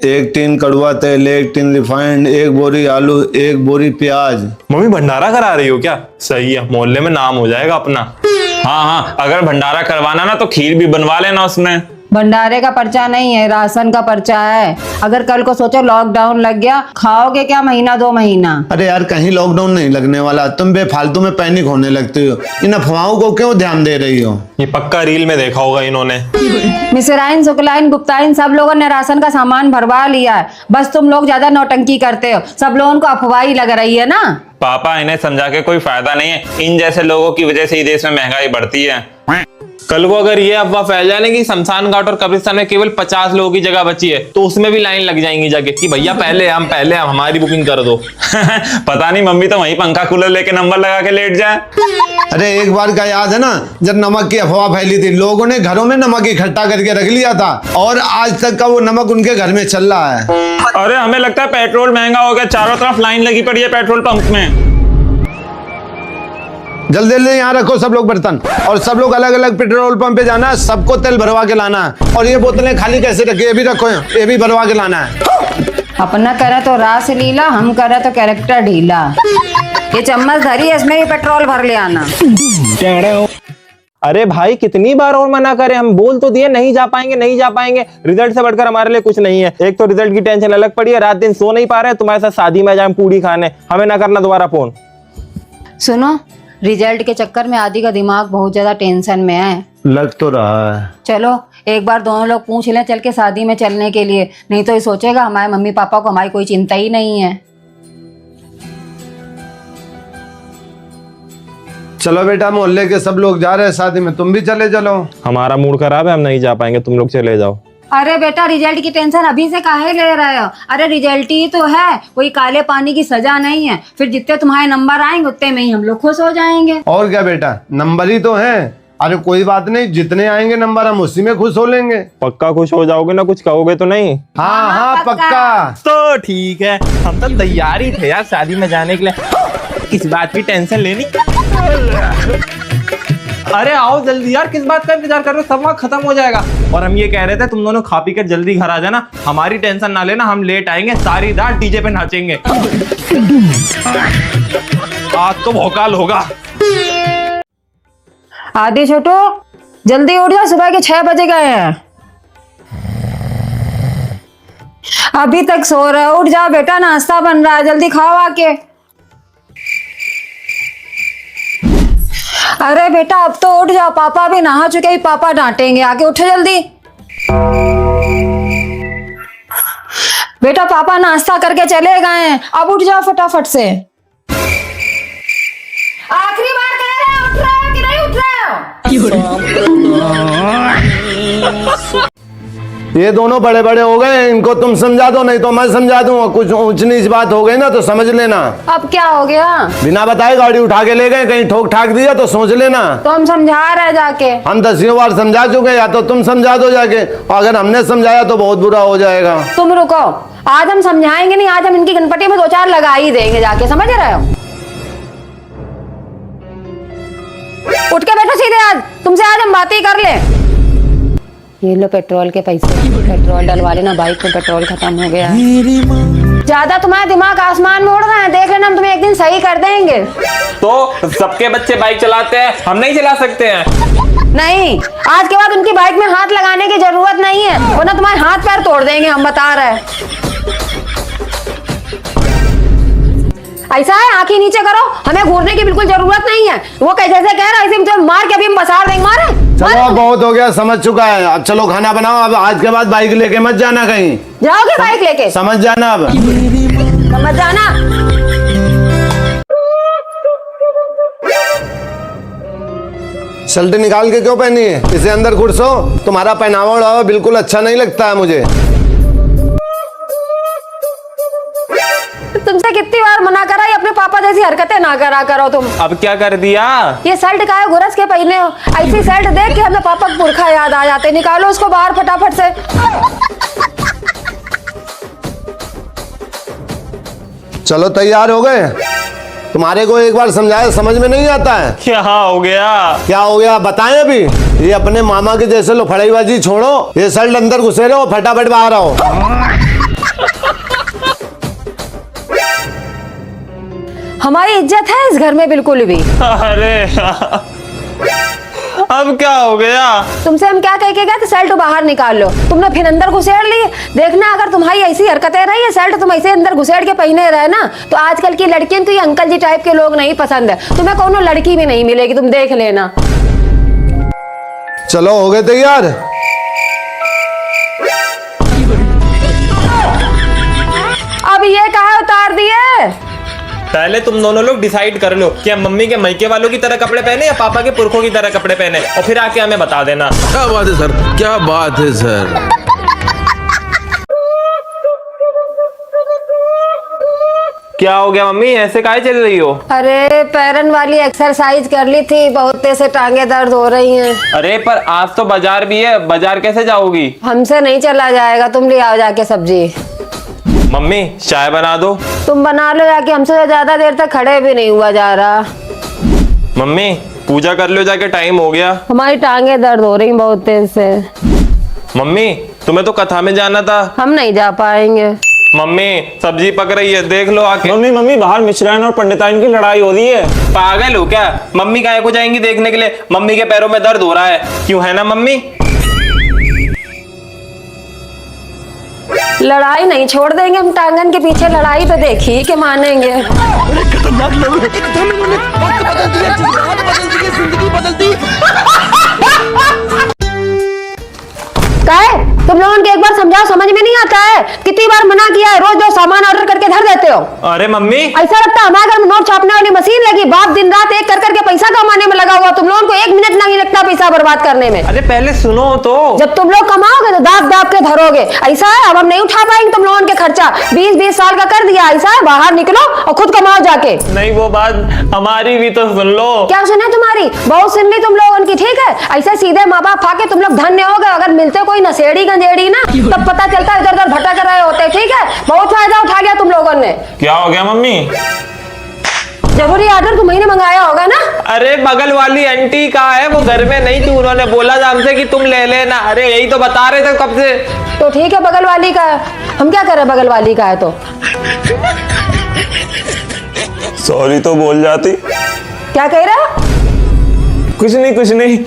1 tin कड़वा तेल, 1 tin refined, 1 बोरी आलू, 1 बोरी प्याज। मम्मी भंडारा करा रही हो क्या? सही है, मोहल्ले में नाम हो जाएगा अपना। हाँ हाँ, अगर भंडारा करवाना ना तो खीर भी बनवा लेना उसमें। भंडारे का पर्चा नहीं है, राशन का पर्चा है। अगर कल को सोचो लॉकडाउन लग गया, खाओगे क्या महीना 2 महीना? अरे यार कहीं लॉकडाउन नहीं लगने वाला, तुम बेफालतू में पैनिक होने लगती हो। इन अफवाहों को क्यों ध्यान दे रही हो? ये पक्का रील में देखा होगा इन्होंने। मिसराइन, शुक्लाइन, गुप्ताइन सब लोगों ने राशन का सामान भरवा लिया है। बस तुम लोग ज्यादा नौटंकी करते हो। सब लोगों को अफवाही लग रही है ना। पापा इन्हें समझा के कोई फायदा नहीं है, इन जैसे लोगों की वजह से ही देश में महंगाई बढ़ती है। कल को अगर ये अफवाह फैल जाए ना कि शमशान घाट और कब्रिस्तान में केवल 50 लोगों की जगह बची है, तो उसमें भी लाइन लग जाएंगी जाके कि भैया पहले हम हमारी बुकिंग कर दो। पता नहीं मम्मी तो वहीं पंखा कूलर लेके नंबर लगा के लेट जाए। अरे एक बार का याद है ना, जब नमक की अफवाह फैली थी, लोगों ने घरों में नमक इकट्ठा करके रख लिया था और आज तक का वो नमक उनके घर में चल रहा है। अरे हमें लगता है पेट्रोल महंगा हो गया, चारों तरफ लाइन लगी पड़ी है पेट्रोल पंप में। जल्दी जल्दी यहाँ रखो सब लोग बर्तन, और सब लोग अलग अलग पेट्रोल पंप पे जाना है, सबको तेल भरवा के लाना है। और ये बोतलें खाली कैसे रखी, ये भी रखो, ये भी भरवा के लाना है। अपना करे तो रास लीला, हम करे तो कैरेक्टर ढीला। ये चम्मच धरी है, इसमें भी पेट्रोल भर ले आना। अरे भाई कितनी बार और मना करें, हम बोल तो दिए नहीं जा पाएंगे नहीं जा पाएंगे। रिजल्ट से बढ़कर हमारे लिए कुछ नहीं है। एक तो रिजल्ट की टेंशन अलग पड़ी है, रात दिन सो नहीं पा रहे, तुम्हारे साथ शादी में जाए पूड़ी खाने, हमें ना करना दोबारा फोन। सुनो, रिजल्ट के चक्कर में आदि का दिमाग बहुत ज्यादा टेंशन में है। लग तो रहा है। चलो एक बार दोनों लोग पूछ लें चल के शादी में चलने के लिए, नहीं तो ये सोचेगा हमारे मम्मी पापा को हमारी कोई चिंता ही नहीं है। चलो बेटा, मोहल्ले के सब लोग जा रहे हैं शादी में, तुम भी चले चलो। हमारा मूड खराब है, हम नहीं जा पाएंगे, तुम लोग चले जाओ। अरे बेटा, रिजल्ट की टेंशन अभी से काहे ले रहे हो? अरे रिजल्ट ही तो है, कोई काले पानी की सजा नहीं है। फिर जितने तुम्हारे नंबर आएंगे उतने में ही हम लोग खुश हो जाएंगे। और क्या बेटा, नंबर ही तो है। अरे कोई बात नहीं, जितने आएंगे नंबर हम उसी में खुश हो लेंगे। पक्का खुश हो जाओगे ना, कुछ कहोगे तो नहीं? हाँ हाँ पक्का। तो ठीक है, हम तो तैयार ही थे यार शादी में जाने के लिए। किस बात की टेंशन लेनी? अरे आओ जल्दी यार, किस बात का इंतजार कर रहे हो, सब वहाँ खत्म हो जाएगा। और हम ये कह रहे थे तुम दोनों खा पी कर जल्दी घर आ जाना, हमारी टेंशन ना लेना, हम लेट आएंगे, सारी रात डीजे पे नाचेंगे। आज तो भौकाल होगा। आदि छोटू, जल्दी उठ जाओ, सुबह के 6 बजे गए हैं। अभी तक सो रहे हो, उठ जाओ बेटा, नाश्ता बन रहा है, जल्दी खाओ आके। अरे बेटा अब तो उठ जाओ, पापा भी नहा चुके हैं, पापा डांटेंगे, आके उठो जल्दी। बेटा पापा नाश्ता करके चले गए हैं, अब उठ जाओ फटाफट से। आखिरी बार कह रहे हैं, उठ रहे हो कि नहीं उठ रहे हो? ये दोनों बड़े बड़े हो गए, इनको तुम समझा दो, नहीं तो मैं समझा दूंगा। कुछ ऊंच नीच बात हो गई ना तो समझ लेना। अब क्या हो गया? बिना बताए गाड़ी उठा के ले गए, कहीं ठोक ठाक दिया तो सोच लेना। तो हम समझा रहे जाके। हम 10 बार समझा चुके, या तो तुम समझा दो जाके, और अगर हमने समझाया तो बहुत बुरा हो जाएगा। तुम रुको, आज हम समझाएंगे नहीं, आज हम इनकी गणपति में 2-4 लगा ही देंगे जाके, समझ रहे हो? उठ के बैठो सीधे, आज तुमसे आज हम बातें कर ले। ये लो पेट्रोल के पैसे, पेट्रोल डलवा लेना, बाइक में पेट्रोल खत्म हो गया। ज्यादा तुम्हारा दिमाग आसमान में उड़ रहा है, देख लेना, हम तुम्हें एक दिन सही कर देंगे। तो सबके बच्चे बाइक चलाते हैं, हम नहीं चला सकते हैं? नहीं, आज के बाद उनकी बाइक में हाथ लगाने की जरूरत नहीं है, वरना तुम्हारे हाथ पैर तोड़ देंगे, हम बता रहे हैं। ऐसा है, आंखें नीचे करो, हमें घूरने की बिल्कुल जरूरत नहीं है। वो जैसे कह रहा है ऐसे मार के अभी हम बसार देंगे। मारे चलो अब बहुत हो गया, समझ चुका है, अब चलो खाना बनाओ। अब आज के बाद बाइक लेके मत जाना कहीं। जाओगे बाइक लेके? समझ जाना, अब समझ जाना। शर्ट निकाल के क्यों पहनी है? इसे अंदर घुसो, तुम्हारा पहनावा उड़ावा बिल्कुल अच्छा नहीं लगता है मुझे। तुमसे कितनी बार मना करा, ये अपने पापा जैसी हरकतें ना करा करो तुम। अब क्या कर दिया? ये शर्ट का है, घुरस के पहने हो, ऐसी शर्ट देख के हमें पापा का पुरखा याद आ जाते। निकालो उसको बाहर फटाफट से। चलो तैयार हो गए? तुम्हारे को एक बार समझाया समझ में नहीं आता है? क्या हो गया? क्या हो गया बताएं अभी। ये अपने मामा के जैसे लो फड़ाईबाजी छोड़ो, ये शर्ट अंदर घुसे रहो, फटाफट बाहर आओ। हमारी इज्जत है इस घर में बिल्कुल भी। अरे अब क्या हो गया? तुमसे हम क्या कह के गए थे, शर्ट बाहर निकाल लो, तुमने फिर अंदर घुसेड़ ली। देखना अगर तुम्हारी ऐसी हरकतें रही है, शर्ट तुम ऐसे अंदर घुसेड़ के पहने रहे ना, तो आजकल की लड़कियों को ये अंकल जी टाइप के लोग नहीं पसंद है, तुम्हें कोनो लड़की भी नहीं मिलेगी, तुम देख लेना। चलो हो गए तैयार? अब ये कहा उतार दिए? पहले तुम दोनों लोग डिसाइड कर लो कि हम मम्मी के मायके वालों की तरह कपड़े पहने या पापा के पुरखों की तरह कपड़े पहने, और फिर आके हमें बता देना। क्या बात है सर, क्या बात है सर। क्या हो गया मम्मी, ऐसे काहे चल रही हो? अरे पैरन वाली एक्सरसाइज कर ली थी, बहुत तेज से टांगे दर्द हो रही हैं। अरे पर आज तो बाजार भी है, बाजार कैसे जाओगी? हमसे नहीं चला जाएगा, तुम ले आओ जाके सब्जी। मम्मी चाय बना दो। तुम बना लो जाके, हमसे ज्यादा देर तक खड़े भी नहीं हुआ जा रहा। मम्मी पूजा कर लो जाके, टाइम हो गया। हमारी टांगे दर्द हो रही बहुत तेज से। मम्मी तुम्हें तो कथा में जाना था। हम नहीं जा पाएंगे। मम्मी सब्जी पक रही है, देख लो आके। मम्मी बाहर मिश्राइन और पंडिताइन की लड़ाई हो रही है। पागल हो क्या? मम्मी काहे को जाएंगी देखने के लिए? मम्मी के पैरों में दर्द हो रहा है, क्यों है ना मम्मी? लड़ाई नहीं छोड़ देंगे हम, टांगन के पीछे लड़ाई तो देखी के मानेंगे। काहे तुम लोगों के एक बार समझाओ, समझ में नहीं आता है? कितनी बार मना किया है, रोज जो सामान ऑर्डर करके धर देते हो। अरे मम्मी ऐसा लगता है हमारे घर में नोट छापने वाली मशीन लगी, बाप दिन रात एक कर करके पैसा कमाने में लगा हुआ, तुम लोगों को 1 मिनट नहीं लगता पैसा बर्बाद करने में। अरे पहले सुनो तो। जब तुम लोग कमाओगे तो दाब दाब के धरोगे, ऐसा है? अब हम नहीं उठा पाएंगे तुम लोगों के खर्चा, 20-20 साल का कर दिया, ऐसा है? बाहर निकलो और खुद कमाओ जाके। नहीं वो बात हमारी भी तो सुन लो। क्या सुने तुम्हारी? बहुत सुन ली तुम लोगों की, ठीक है? ऐसे सीधे माँ बाप खा के तुम लोग धन्य हो गए, अगर मिलते कोई नशेड़ी गंजेड़ी ना तब पता चलता इधर उधर भटक रहे होते, ठीक है? बहुत फायदा उठा गया तुम लोगों ने। क्या हो गया मम्मी? जरूरी ऑर्डर तुम्ही ने मंगाया होगा ना? अरे बगल वाली आंटी का है, वो घर में नहीं थी, उन्होंने बोला था हमसे कि तुम ले लेना। अरे यही तो बता रहे थे कब से। तो ठीक है बगल वाली का है, हम क्या करें, बगल वाली का है तो। सॉरी तो बोल जाती। क्या कह रहा? कुछ नहीं